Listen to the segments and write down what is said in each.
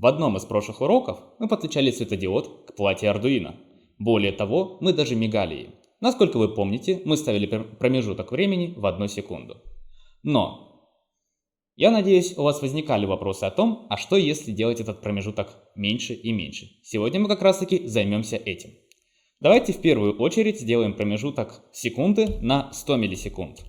В одном из прошлых уроков мы подключали светодиод к плате Arduino. Более того, мы даже мигали им. Насколько вы помните, мы ставили промежуток времени в 1 секунду. Но я надеюсь, у вас возникали вопросы о том, а что если делать этот промежуток меньше и меньше. Сегодня мы как раз таки займемся этим. Давайте в первую очередь сделаем промежуток секунды на 100 миллисекунд.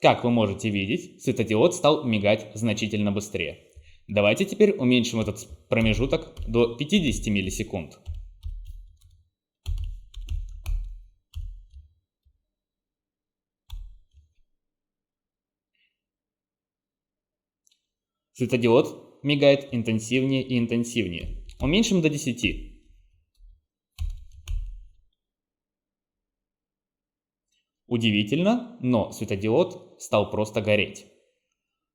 Как вы можете видеть, светодиод стал мигать значительно быстрее. Давайте теперь уменьшим этот промежуток до 50 миллисекунд. Светодиод мигает интенсивнее и интенсивнее. Уменьшим до 10. Удивительно, но светодиод стал просто гореть.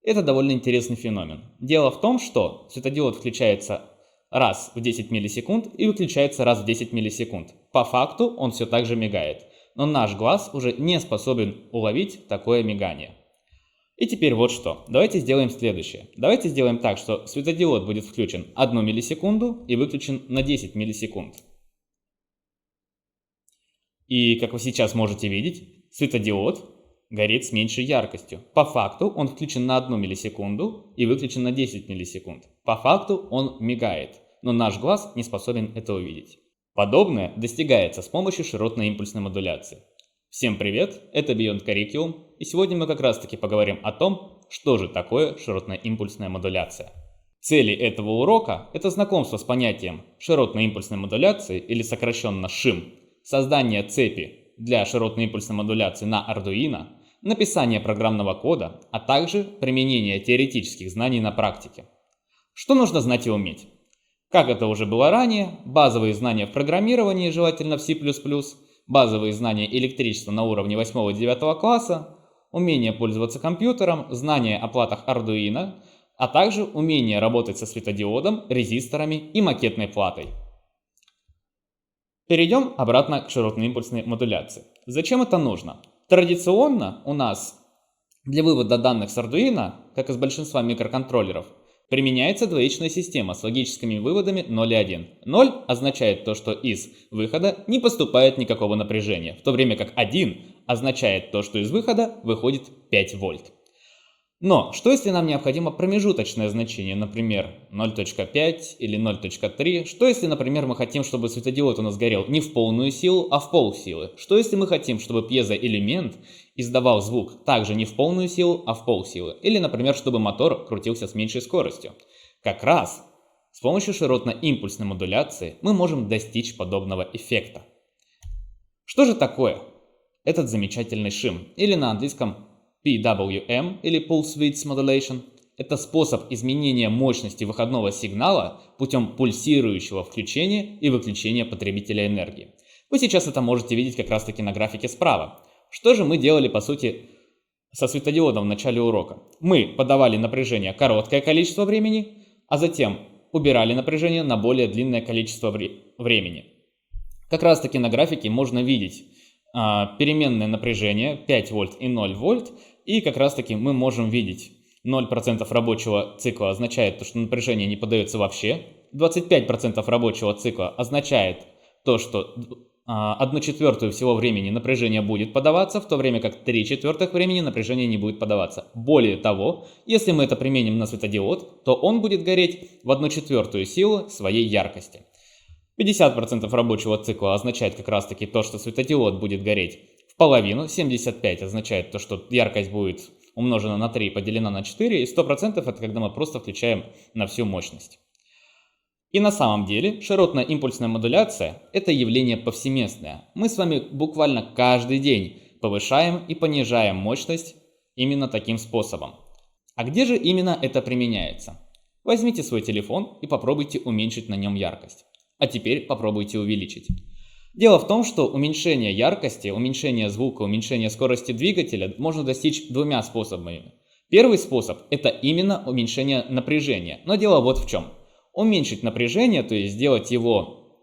Это довольно интересный феномен. Дело в том, что светодиод включается раз в 10 миллисекунд и выключается раз в 10 миллисекунд. По факту он все так же мигает, но наш глаз уже не способен уловить такое мигание. И теперь вот что. Давайте сделаем следующее. Давайте сделаем так, что светодиод будет включен 1 миллисекунду и выключен на 10 миллисекунд. И как вы сейчас можете видеть, светодиод горит с меньшей яркостью. По факту он включен на 1 миллисекунду и выключен на 10 миллисекунд. По факту он мигает, но наш глаз не способен это увидеть. Подобное достигается с помощью широтной импульсной модуляции. Всем привет, это Beyond Curriculum, и сегодня мы как раз таки поговорим о том, что же такое широтная импульсная модуляция. Цели этого урока – это знакомство с понятием широтной импульсной модуляции, или сокращенно ШИМ, создание цепи для широтной импульсной модуляции на Arduino, написание программного кода, а также применение теоретических знаний на практике. Что нужно знать и уметь? Как это уже было ранее, базовые знания в программировании, желательно в C++, базовые знания электричества на уровне 8-9 класса, умение пользоваться компьютером, знания о платах Arduino, а также умение работать со светодиодом, резисторами и макетной платой. Перейдем обратно к широтной импульсной модуляции. Зачем это нужно? Традиционно у нас для вывода данных с Arduino, как и с большинства микроконтроллеров, применяется двоичная система с логическими выводами 0 и 1. 0 означает то, что из выхода не поступает никакого напряжения, в то время как 1 означает то, что из выхода выходит 5 вольт. Но что если нам необходимо промежуточное значение, например, 0.5 или 0.3? Что если, например, мы хотим, чтобы светодиод у нас горел не в полную силу, а в полсилы? Что если мы хотим, чтобы пьезоэлемент издавал звук также не в полную силу, а в полсилы? Или, например, чтобы мотор крутился с меньшей скоростью? Как раз с помощью широтно-импульсной модуляции мы можем достичь подобного эффекта. Что же такое этот замечательный ШИМ, или на английском PWM или Pulse Width Modulation – это способ изменения мощности выходного сигнала путем пульсирующего включения и выключения потребителя энергии. Вы сейчас это можете видеть как раз таки на графике справа. Что же мы делали по сути со светодиодом в начале урока? Мы подавали напряжение короткое количество времени, а затем убирали напряжение на более длинное количество времени. Как раз таки на графике можно видеть переменное напряжение 5 вольт и 0 вольт. И как раз таки мы можем видеть 0% рабочего цикла означает то, что напряжение не подается вообще. 25% рабочего цикла означает то, что 1/4 всего времени напряжение будет подаваться, в то время как 3/4 времени напряжение не будет подаваться. Более того, если мы это применим на светодиод, то он будет гореть в 1/4 силу своей яркости. 50% рабочего цикла означает как раз таки то, что светодиод будет гореть в половину, 75 означает то, что яркость будет умножена на 3 поделена на 4, и 100% это когда мы просто включаем на всю мощность. И на самом деле широтная импульсная модуляция – это явление повсеместное. Мы с вами буквально каждый день повышаем и понижаем мощность именно таким способом. А где же именно это применяется? Возьмите свой телефон и попробуйте уменьшить на нем яркость. А теперь попробуйте увеличить. Дело в том, что уменьшение яркости, уменьшение звука, уменьшение скорости двигателя можно достичь двумя способами. Первый способ – это именно уменьшение напряжения. Но дело вот в чем. Уменьшить напряжение, то есть сделать его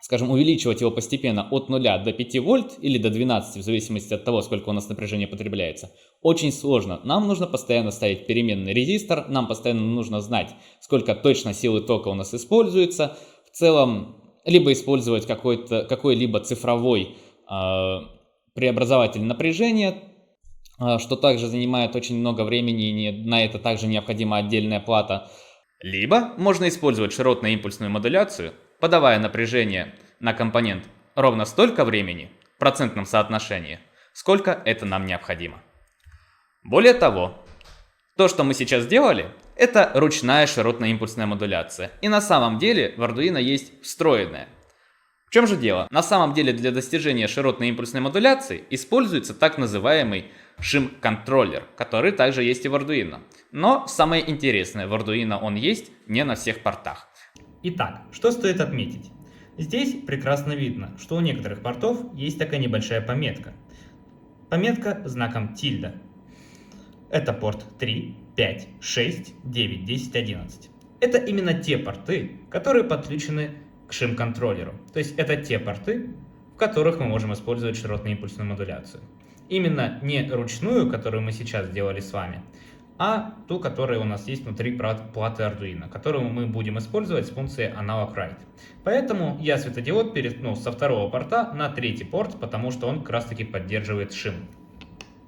скажем, увеличивать его постепенно от 0 до 5 вольт или до 12, в зависимости от того, сколько у нас напряжения потребляется, очень сложно. Нам нужно постоянно ставить переменный резистор, нам постоянно нужно знать, сколько точно силы тока у нас используется. В целом, либо использовать какой-либо цифровой преобразователь напряжения, что также занимает очень много времени, и на это также необходима отдельная плата. Либо можно использовать широтно-импульсную модуляцию, подавая напряжение на компонент ровно столько времени в процентном соотношении, сколько это нам необходимо. Более того, то, что мы сейчас сделали, это ручная широтно-импульсная модуляция. И на самом деле в Arduino есть встроенная. В чем же дело? На самом деле для достижения широтной импульсной модуляции используется так называемый шим-контроллер, который также есть и в Arduino. Но самое интересное, в Arduino он есть не на всех портах. Итак, что стоит отметить? Здесь прекрасно видно, что у некоторых портов есть такая небольшая пометка. Пометка знаком тильда. Это порт 3, 5, 6, 9, 10, 11. Это именно те порты, которые подключены к шим-контроллеру. То есть это те порты, в которых мы можем использовать широтно-импульсную модуляцию. Именно не ручную, которую мы сейчас сделали с вами, а ту, которая у нас есть внутри платы Arduino, которую мы будем использовать с функцией Analog Write. Поэтому я светодиод переткнул со второго порта на третий порт, потому что он как раз таки поддерживает шим.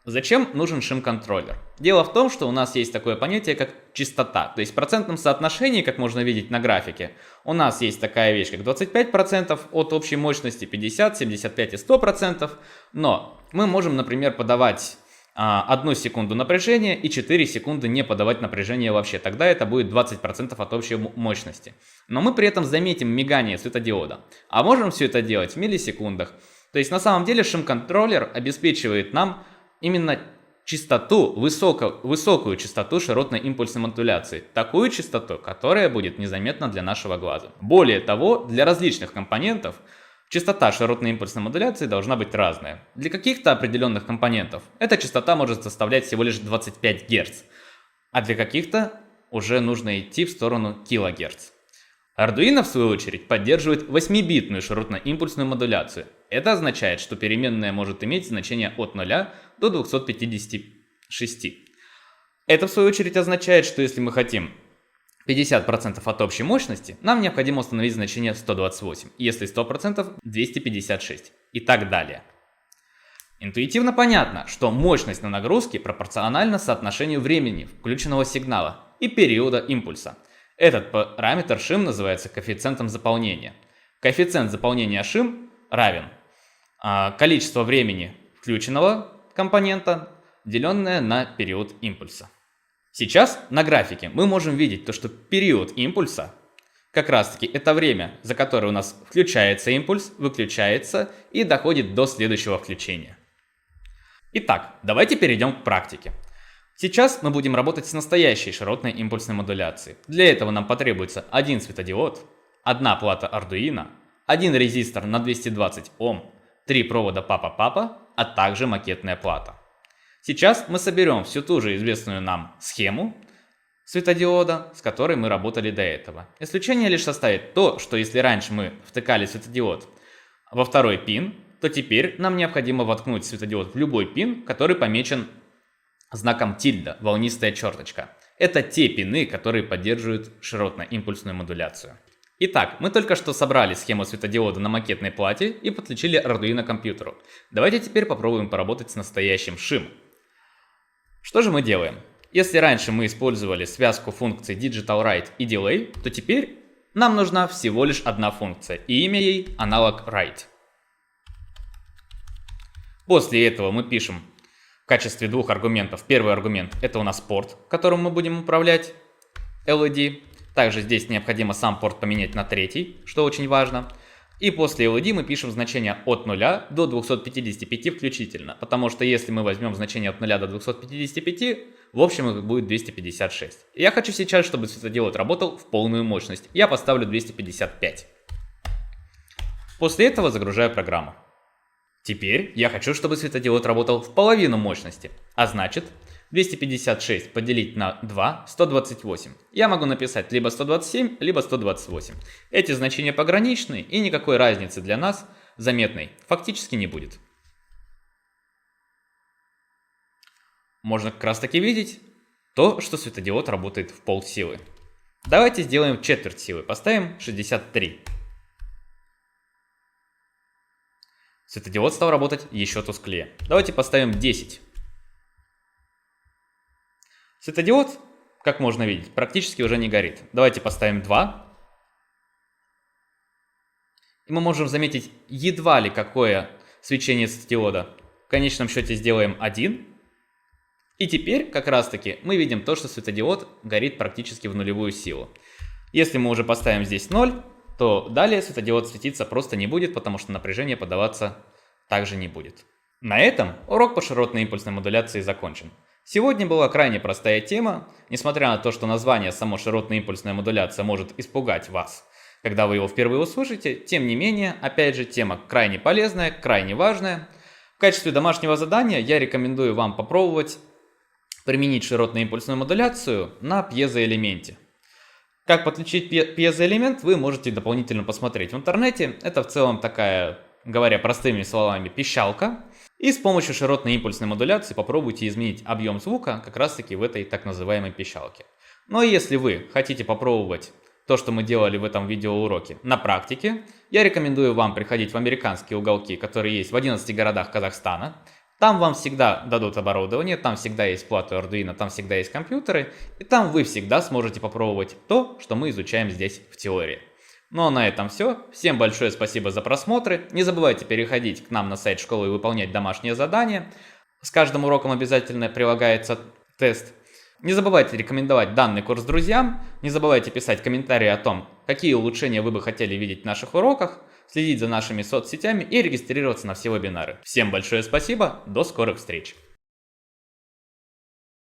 Зачем нужен шим-контроллер? Дело в том, что у нас есть такое понятие, как частота. То есть в процентном соотношении, как можно видеть на графике, у нас есть такая вещь, как 25% от общей мощности, 50, 75 и 100%. Но мы можем, например, подавать 1 секунду напряжения и 4 секунды не подавать напряжение вообще. Тогда это будет 20% от общей мощности. Но мы при этом заметим мигание светодиода. А можем все это делать в миллисекундах. То есть на самом деле шим-контроллер обеспечивает нам именно частоту, высокую частоту широтной импульсной модуляции. Такую частоту, которая будет незаметна для нашего глаза. Более того, для различных компонентов частота широтной импульсной модуляции должна быть разная. Для каких-то определенных компонентов эта частота может составлять всего лишь 25 Гц, а для каких-то уже нужно идти в сторону килогерц. Arduino, в свою очередь, поддерживает 8-битную широтно-импульсную модуляцию. Это означает, что переменная может иметь значение от 0 до 256. Это, в свою очередь, означает, что если мы хотим 50% от общей мощности, нам необходимо установить значение 128, если 100% 256 и так далее. Интуитивно понятно, что мощность на нагрузке пропорциональна соотношению времени включенного сигнала и периода импульса. Этот параметр шим называется коэффициентом заполнения. Коэффициент заполнения шим равен количество времени включенного компонента, деленное на период импульса. Сейчас на графике мы можем видеть то, что период импульса как раз таки это время, за которое у нас включается импульс, выключается и доходит до следующего включения. Итак, давайте перейдем к практике. Сейчас мы будем работать с настоящей широтной импульсной модуляцией. Для этого нам потребуется один светодиод, одна плата Arduino, один резистор на 220 Ом, 3 провода папа-папа, а также макетная плата. Сейчас мы соберем всю ту же известную нам схему светодиода, с которой мы работали до этого. Исключение лишь составит то, что если раньше мы втыкали светодиод во второй пин, то теперь нам необходимо воткнуть светодиод в любой пин, который помечен знаком тильда, волнистая черточка. Это те пины, которые поддерживают широтно-импульсную модуляцию. Итак, мы только что собрали схему светодиода на макетной плате и подключили Arduino к компьютеру. Давайте теперь попробуем поработать с настоящим шим. Что же мы делаем? Если раньше мы использовали связку функций Digital Write и Delay, то теперь нам нужна всего лишь одна функция, и имя ей Analog Write. После этого мы пишем в качестве двух аргументов. Первый аргумент — это у нас порт, которым мы будем управлять LED. Также здесь необходимо сам порт поменять на третий, что очень важно. И после LED мы пишем значение от 0 до 255 включительно, потому что если мы возьмем значение от 0 до 255, в общем их будет 256. Я хочу сейчас, чтобы светодиод работал в полную мощность. Я поставлю 255. После этого загружаю программу. Теперь я хочу, чтобы светодиод работал в половину мощности, а значит 256 поделить на 2, 128. Я могу написать либо 127, либо 128. Эти значения пограничны, и никакой разницы для нас заметной фактически не будет. Можно как раз таки видеть то, что светодиод работает в полсилы. Давайте сделаем четверть силы, поставим 63. Светодиод стал работать еще тусклее. Давайте поставим 10. Светодиод, как можно видеть, практически уже не горит. Давайте поставим 2. И мы можем заметить едва ли какое свечение светодиода. В конечном счете сделаем 1. И теперь как раз таки мы видим то, что светодиод горит практически в нулевую силу. Если мы уже поставим здесь 0, то далее светодиод светиться просто не будет, потому что напряжение подаваться также не будет. На этом урок по широтной импульсной модуляции закончен. Сегодня была крайне простая тема, несмотря на то, что название само широтная импульсная модуляция может испугать вас, когда вы его впервые услышите, тем не менее, опять же, тема крайне полезная, крайне важная. В качестве домашнего задания я рекомендую вам попробовать применить широтно-импульсную модуляцию на пьезоэлементе. Как подключить пьезоэлемент, вы можете дополнительно посмотреть в интернете. Это в целом такая, говоря простыми словами, пищалка. И с помощью широтно-импульсной модуляции попробуйте изменить объем звука как раз таки в этой так называемой пищалке. Но если вы хотите попробовать то, что мы делали в этом видеоуроке на практике, я рекомендую вам приходить в американские уголки, которые есть в 11 городах Казахстана. Там вам всегда дадут оборудование, там всегда есть платы Arduino, там всегда есть компьютеры, и там вы всегда сможете попробовать то, что мы изучаем здесь в теории. Ну а на этом все. Всем большое спасибо за просмотры. Не забывайте переходить к нам на сайт школы и выполнять домашние задания. С каждым уроком обязательно прилагается тест. Не забывайте рекомендовать данный курс друзьям. Не забывайте писать комментарии о том, какие улучшения вы бы хотели видеть в наших уроках. Следить за нашими соцсетями и регистрироваться на все вебинары. Всем большое спасибо, до скорых встреч!